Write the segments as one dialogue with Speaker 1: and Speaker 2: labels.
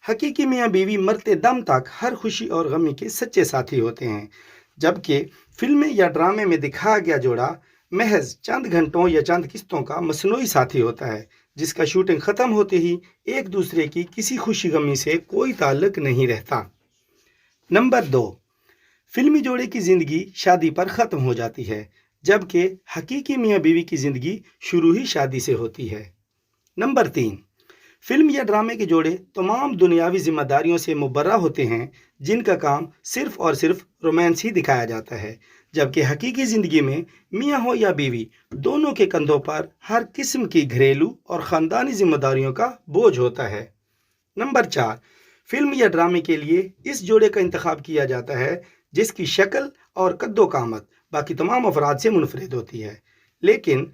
Speaker 1: حقیقی میاں بیوی مرتے دم تک ہر خوشی اور غمی کے سچے ساتھی ہوتے ہیں، جبکہ فلمیں یا ڈرامے میں دکھایا گیا جوڑا محض چند گھنٹوں یا چند قسطوں کا مصنوعی ساتھی ہوتا ہے، جس کا شوٹنگ ختم ہوتے ہی ایک دوسرے کی کسی خوشی غمی سے کوئی تعلق نہیں رہتا۔ نمبر 2، فلمی جوڑے کی زندگی شادی پر ختم ہو جاتی ہے، جبکہ حقیقی میاں بیوی کی زندگی شروع ہی شادی سے ہوتی ہے۔ نمبر 3، فلم یا ڈرامے کے جوڑے تمام دنیاوی ذمہ داریوں سے مبرہ ہوتے ہیں، جن کا کام صرف اور صرف رومانس ہی دکھایا جاتا ہے، جبکہ حقیقی زندگی میں میاں ہو یا بیوی دونوں کے کندھوں پر ہر قسم کی گھریلو اور خاندانی ذمہ داریوں کا بوجھ ہوتا ہے۔ نمبر 4، فلم یا ڈرامے کے لیے اس جوڑے کا انتخاب کیا جاتا ہے جس کی شکل اور قد و قامت باقی تمام افراد سے منفرد ہوتی ہے، لیکن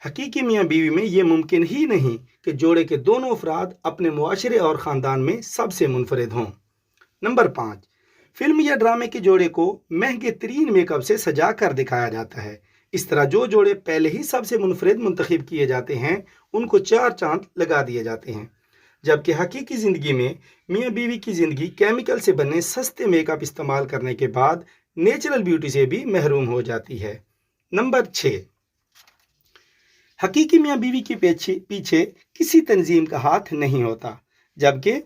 Speaker 1: حقیقی میاں بیوی میں یہ ممکن ہی نہیں کہ جوڑے کے دونوں افراد اپنے معاشرے اور خاندان میں سب سے منفرد ہوں۔ نمبر 5، فلم یا ڈرامے کے جوڑے کو مہنگے ترین میک اپ سے سجا کر دکھایا جاتا ہے۔ اس طرح جو جوڑے پہلے ہی سب سے منفرد منتخب کیے جاتے ہیں ان کو 4 چاند لگا دیے جاتے ہیں، جبکہ حقیقی زندگی میں میاں بیوی کی زندگی کیمیکل سے بنے سستے میک اپ استعمال کرنے کے بعد نیچرل بیوٹی سے بھی محروم ہو جاتی ہے۔ نمبر 6، حقیقی میاں بیوی کے پیچھے کسی تنظیم کا ہاتھ نہیں ہوتا، جبکہ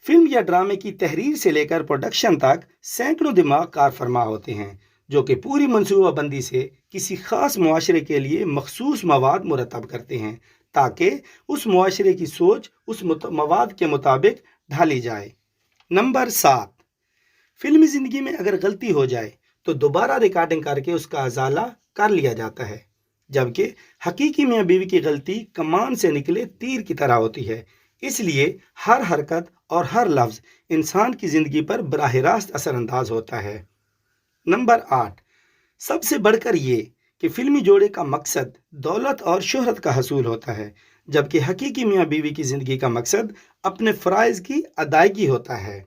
Speaker 1: فلم یا ڈرامے کی تحریر سے لے کر پروڈکشن تک سینکڑوں دماغ کار فرما ہوتے ہیں، جو کہ پوری منصوبہ بندی سے کسی خاص معاشرے کے لیے مخصوص مواد مرتب کرتے ہیں تاکہ اس معاشرے کی سوچ اس مواد کے مطابق ڈھالی جائے۔ نمبر 7، فلمی زندگی میں اگر غلطی ہو جائے تو دوبارہ ریکارڈنگ کر کے اس کا ازالہ کر لیا جاتا ہے، جبکہ حقیقی میاں بیوی کی غلطی کمان سے نکلے تیر کی طرح ہوتی ہے، اس لیے ہر حرکت اور ہر لفظ انسان کی زندگی پر براہ راست اثر انداز ہوتا ہے۔ نمبر 8، سب سے بڑھ کر یہ کہ فلمی جوڑے کا مقصد دولت اور شہرت کا حصول ہوتا ہے، جبکہ حقیقی میاں بیوی کی زندگی کا مقصد اپنے فرائض کی ادائیگی ہوتا ہے۔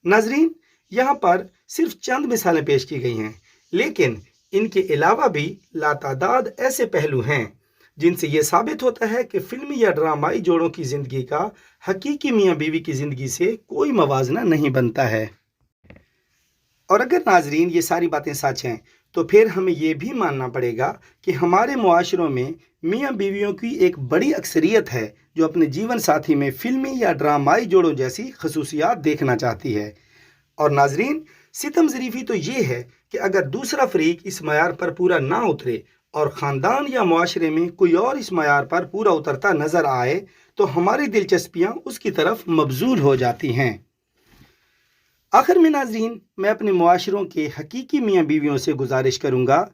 Speaker 1: ناظرین، یہاں پر صرف چند مثالیں پیش کی گئی ہیں، لیکن ان کے علاوہ بھی لاتعداد ایسے پہلو ہیں جن سے یہ ثابت ہوتا ہے کہ فلمی یا ڈرامائی جوڑوں کی زندگی کا حقیقی میاں بیوی کی زندگی سے کوئی موازنہ نہیں بنتا ہے۔ اور اگر ناظرین یہ ساری باتیں سچ ہیں تو پھر ہمیں یہ بھی ماننا پڑے گا کہ ہمارے معاشروں میں میاں بیویوں کی ایک بڑی اکثریت ہے جو اپنے جیون ساتھی میں فلمی یا ڈرامائی جوڑوں جیسی خصوصیات دیکھنا چاہتی ہے۔ اور ناظرین، ستم ظریفی تو یہ ہے کہ اگر دوسرا فریق اس معیار پر پورا نہ اترے اور خاندان یا معاشرے میں کوئی اور اس معیار پر پورا اترتا نظر آئے تو ہماری دلچسپیاں اس کی طرف مبذول ہو جاتی ہیں۔ آخر میں ناظرین، میں اپنے معاشروں کے حقیقی میاں بیویوں سے گزارش کروں گا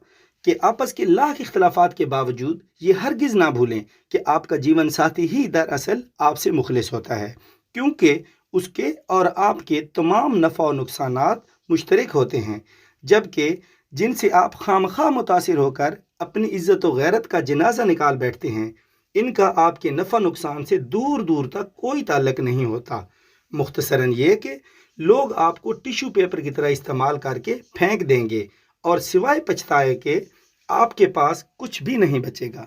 Speaker 1: کہ آپس کے لاکھ اختلافات کے باوجود یہ ہرگز نہ بھولیں کہ آپ کا جیون ساتھی ہی دراصل آپ سے مخلص ہوتا ہے، کیونکہ اس کے اور آپ کے تمام نفع و نقصانات مشترک ہوتے ہیں، جبکہ جن سے آپ خامخواہ متاثر ہو کر اپنی عزت و غیرت کا جنازہ نکال بیٹھتے ہیں، ان کا آپ کے نفع نقصان سے دور دور تک کوئی تعلق نہیں ہوتا۔ مختصراً یہ کہ لوگ آپ کو ٹیشو پیپر کی طرح استعمال کر کے پھینک دیں گے اور سوائے پچھتائے کہ آپ کے پاس کچھ بھی نہیں بچے گا۔